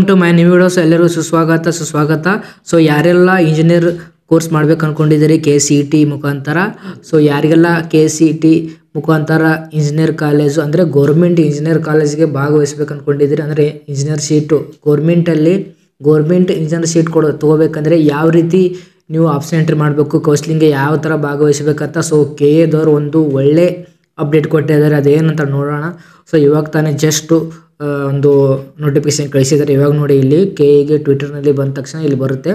To my new videos. ಎಲ್ಲರೂ ಸುಸ್ವಾಗತ. So ಯಾರೆಲ್ಲ ಇಂಜಿನಿಯರ್ ಕೋರ್ಸ್ ಮಾಡ್ಬೇಕು ಅನ್ಕೊಂಡಿದ್ದೀರಿ KCET ಮುಖಾಂತರ, ಸೊ ಯಾರಿಗೆಲ್ಲ KCET ಮುಖಾಂತರ ಇಂಜಿನಿಯರ್ ಕಾಲೇಜು ಅಂದರೆ ಗೌರ್ಮೆಂಟ್ ಇಂಜಿನಿಯರ್ ಕಾಲೇಜ್ಗೆ ಭಾಗವಹಿಸ್ಬೇಕು ಅನ್ಕೊಂಡಿದ್ದೀರಿ, ಅಂದರೆ engineer seat government engineer seat ತೊಗೋಬೇಕಂದ್ರೆ ಯಾವ ರೀತಿ ನೀವು ಆಪ್ಷನ್ ಎಂಟ್ರಿ ಮಾಡಬೇಕು, ಕೌನ್ಸಿಲಿಂಗ್ಗೆ ಯಾವ ಥರ ಭಾಗವಹಿಸಬೇಕಂತ ಸೊ KA ದವರು ಒಂದು ಒಳ್ಳೆ ಅಪ್ಡೇಟ್ ಕೊಟ್ಟಿದ್ದಾರೆ. ಅದೇನಂತ ನೋಡೋಣ. ಸೊ ಇವಾಗ ತಾನೇ ಜಸ್ಟು ಒಂದು ನೋಟಿಫಿಕೇಶನ್ ಕಳಿಸಿದ್ದಾರೆ. ಇವಾಗ ನೋಡಿ, ಇಲ್ಲಿ KAಗೆ ಟ್ವಿಟರ್ನಲ್ಲಿ ಬಂದ ತಕ್ಷಣ ಇಲ್ಲಿ ಬರುತ್ತೆ.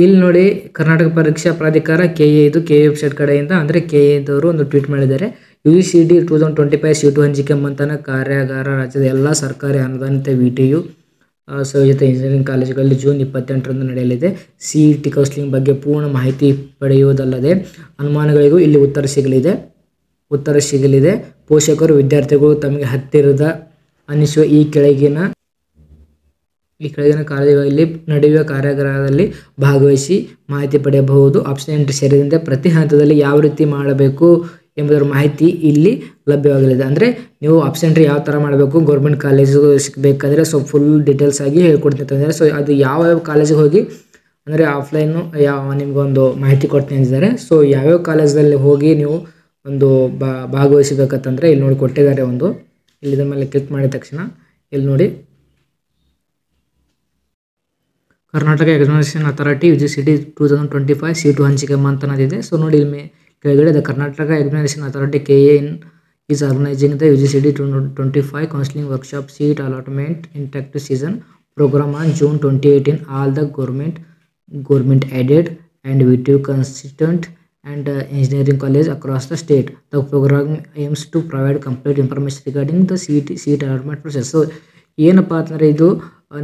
ಇಲ್ಲಿ ನೋಡಿ, ಕರ್ನಾಟಕ ಪರೀಕ್ಷಾ ಪ್ರಾಧಿಕಾರ KA, ಇದು KA ವೆಬ್ಸೈಟ್ ಕಡೆಯಿಂದ, ಅಂದರೆ KAದವರು ಒಂದು ಟ್ವೀಟ್ ಮಾಡಿದ್ದಾರೆ. UGCET 2025 ಸೀಟು ಹಂಚಿಕೆ ಮಂಥನ ಕಾರ್ಯಾಗಾರ ರಾಜ್ಯದ ಎಲ್ಲ ಸರ್ಕಾರಿ ಅನುದಾನಿತ VTU ಸಂಯೋಜಿತ ಇಂಜಿನಿಯರಿಂಗ್ ಕಾಲೇಜುಗಳಲ್ಲಿ ಜೂನ್ 28ರಂದು ನಡೆಯಲಿದೆ. CET ಕೌನ್ಸಿಲಿಂಗ್ ಬಗ್ಗೆ ಪೂರ್ಣ ಮಾಹಿತಿ ಪಡೆಯುವುದಲ್ಲದೆ ಅನುಮಾನಗಳಿಗೂ ಇಲ್ಲಿ ಉತ್ತರ ಸಿಗಲಿದೆ. ಪೋಷಕರು ವಿದ್ಯಾರ್ಥಿಗಳು ತಮಗೆ ಹತ್ತಿರದ ಅನ್ನಿಸುವ ಈ ಕೆಳಗಿನ ಕಾಲೇಜುಗಳಲ್ಲಿ ನಡೆಯುವ ಕಾರ್ಯಾಗಾರದಲ್ಲಿ ಭಾಗವಹಿಸಿ ಮಾಹಿತಿ ಪಡೆಯಬಹುದು. ಆಪ್ಷನ್ ಎಂಟ್ರಿ ಸೇರಿದಂತೆ ಪ್ರತಿ ಹಂತದಲ್ಲಿ ಯಾವ ರೀತಿ ಮಾಡಬೇಕು ಎಂಬುದರ ಮಾಹಿತಿ ಇಲ್ಲಿ ಲಭ್ಯವಾಗಲಿದೆ. ಅಂದರೆ ನೀವು ಆಪ್ಷನ್ ಎಂಟ್ರಿ ಯಾವ ಥರ ಮಾಡಬೇಕು, ಗೌರ್ಮೆಂಟ್ ಕಾಲೇಜು ಸಿಗಬೇಕಾದ್ರೆ ಸೊ ಫುಲ್ ಡೀಟೇಲ್ಸ್ ಆಗಿ ಹೇಳ್ಕೊಡ್ತೀನಿ ಅಂತಂದರೆ, ಸೊ ಅದು ಯಾವ ಕಾಲೇಜಿಗೆ ಹೋಗಿ ಅಂದರೆ ಆಫ್ಲೈನು ನಿಮಗೊಂದು ಮಾಹಿತಿ ಕೊಡ್ತೀನಿ ಅಂತಿದ್ದಾರೆ. ಸೊ ಯಾವ್ಯಾವ ಕಾಲೇಜಲ್ಲಿ ಹೋಗಿ ನೀವು ಒಂದು ಭಾಗವಹಿಸಬೇಕಂತಂದರೆ ಇಲ್ಲಿ ನೋಡಿ ಕೊಟ್ಟಿದ್ದಾರೆ. ಇಲ್ಲಿ ಇದ್ರ ಮೇಲೆ ಕ್ಲಿಕ್ ಮಾಡಿದ ತಕ್ಷಣ ಇಲ್ಲಿ ನೋಡಿ, Karnataka examination authority UGCET 2025 seat ಹಂಚಿಕೆ ಮಂಥನದಿದೆ. ಸೊ ನೋಡಿ, ಇಲ್ಲಿ ಕೆಳಗಡೆ the Karnataka examination authority KA is organizing the UGCET 2025 counseling workshop seat allotment interactive season program on June 2018. All the government aided and VTU constituent and engineering college across the state. The program aims to provide complete information regarding the seat allotment process. So ಏನಪ್ಪ ಅಂತಂದರೆ, ಇದು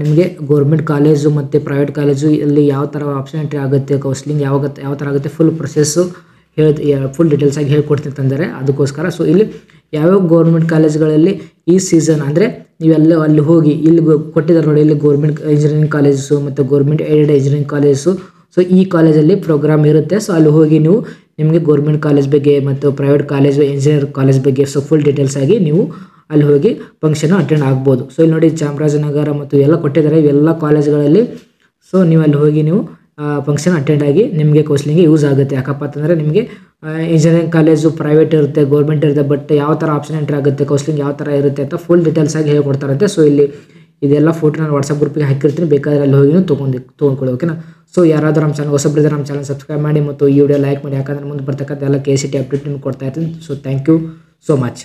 ನಿಮಗೆ government college ಮತ್ತು private college ಇಲ್ಲಿ ಯಾವ ಥರ option entry ಆಗುತ್ತೆ, counselling ಯಾವ ಥರ ಆಗುತ್ತೆ, ಫುಲ್ ಪ್ರೊಸೆಸ್ಸು ಫುಲ್ ಡೀಟೇಲ್ಸ್ ಆಗಿ ಹೇಳ್ಕೊಡ್ತೀನಿ ಅಂತಂದರೆ ಅದಕ್ಕೋಸ್ಕರ. ಸೊ ಇಲ್ಲಿ ಯಾವ್ಯಾವ ಗೌರ್ಮೆಂಟ್ ಕಾಲೇಜುಗಳಲ್ಲಿ ಈ ಸೀಸನ್ ಅಂದರೆ ನೀವೆಲ್ಲ ಅಲ್ಲಿ ಹೋಗಿ, ಇಲ್ಲಿ ಕೊಟ್ಟಿದ್ದಾರೆ ನೋಡಿ, ಇಲ್ಲಿ ಗೌರ್ಮೆಂಟ್ ಇಂಜಿನಿಯರಿಂಗ್ ಕಾಲೇಜು ಮತ್ತು government aided engineering college. So ಈ ಕಾಲೇಜಲ್ಲಿ ಪ್ರೋಗ್ರಾಮ್ ಇರುತ್ತೆ. ಸೊ ಅಲ್ಲಿ ಹೋಗಿ ನೀವು ನಿಮಗೆ ಗೌರ್ಮೆಂಟ್ ಕಾಲೇಜ್ ಬಗ್ಗೆ ಮತ್ತು ಪ್ರೈವೇಟ್ ಕಾಲೇಜು ಇಂಜಿನಿಯರ್ ಕಾಲೇಜ್ ಬಗ್ಗೆ ಸೊ ಫುಲ್ ಡೀಟೇಲ್ಸ್ ಆಗಿ ನೀವು ಅಲ್ಲಿ ಹೋಗಿ ಫಂಕ್ಷನ್ ಅಟೆಂಡ್ ಆಗ್ಬೋದು. ಸೊ ಇಲ್ಲಿ ನೋಡಿ, ಚಾಮರಾಜನಗರ ಮತ್ತು ಎಲ್ಲ ಕೊಟ್ಟಿದ್ದಾರೆ ಇವೆಲ್ಲ ಕಾಲೇಜುಗಳಲ್ಲಿ. ಸೊ ನೀವು ಅಲ್ಲಿ ಹೋಗಿ ನೀವು ಫಂಕ್ಷನ್ ಅಟೆಂಡ್ ಆಗಿ ನಿಮಗೆ ಕೌನ್ಸಿಲಿಂಗ್ಗೆ ಯೂಸ್ ಆಗುತ್ತೆ. ಯಾಕಪ್ಪ ಅಂತಂದರೆ ನಿಮಗೆ ಇಂಜಿನಿಯರಿಂಗ್ ಕಾಲೇಜು ಪ್ರೈವೇಟ್ ಇರುತ್ತೆ, ಗೌರ್ಮೆಂಟ್ ಇರುತ್ತೆ, ಬಟ್ ಯಾವ ಥರ ಆಪ್ಷನ್ ಎಂಟ್ರಿ ಆಗುತ್ತೆ, ಕೌನ್ಸಿಲಿಂಗ್ ಯಾವ ಥರ ಇರುತ್ತೆ ಅಂತ ಫುಲ್ ಡೀಟೇಲ್ಸ್ ಆಗಿ ಹೇಳ್ಕೊಡ್ತಾರಂತೆ. ಸೊ ಇಲ್ಲಿ ಇದೆಲ್ಲ ಫೋಟೋ ನಾನು ವಾಟ್ಸಪ್ ಗ್ರೂಪಿಗೆ ಹಾಕಿರ್ತೀನಿ, ಬೇಕಾದರೆ ಅಲ್ಲಿ ಹೋಗಿ ತೊಗೊಂಡ್ಕೊಳ್ಳಿ. ಓಕೆನಾ. ಸೊ ಯಾರಾದರೂ ನಮ್ಮ ಚಾನಲ್ ಹೊಸಬ್ರಿದ್ರೆ ನಮ್ಮ ಚಾನಲ್ ಸಬ್ಸ್ಕ್ರೈಬ್ ಮಾಡಿ ಮತ್ತು ಈ ವಿಡಿಯೋ ಲೈಕ್ ಮಾಡಿ, ಯಾಕಂದರೆ ಮುಂದೆ ಬರ್ತಕ್ಕಂಥ ಎಲ್ಲ KCET ಅಪ್ಡೇಟ್ ನಿಮ್ಗೆ ಕೊಡ್ತಾ ಇರ್ತೀನಿ. So thank you so much.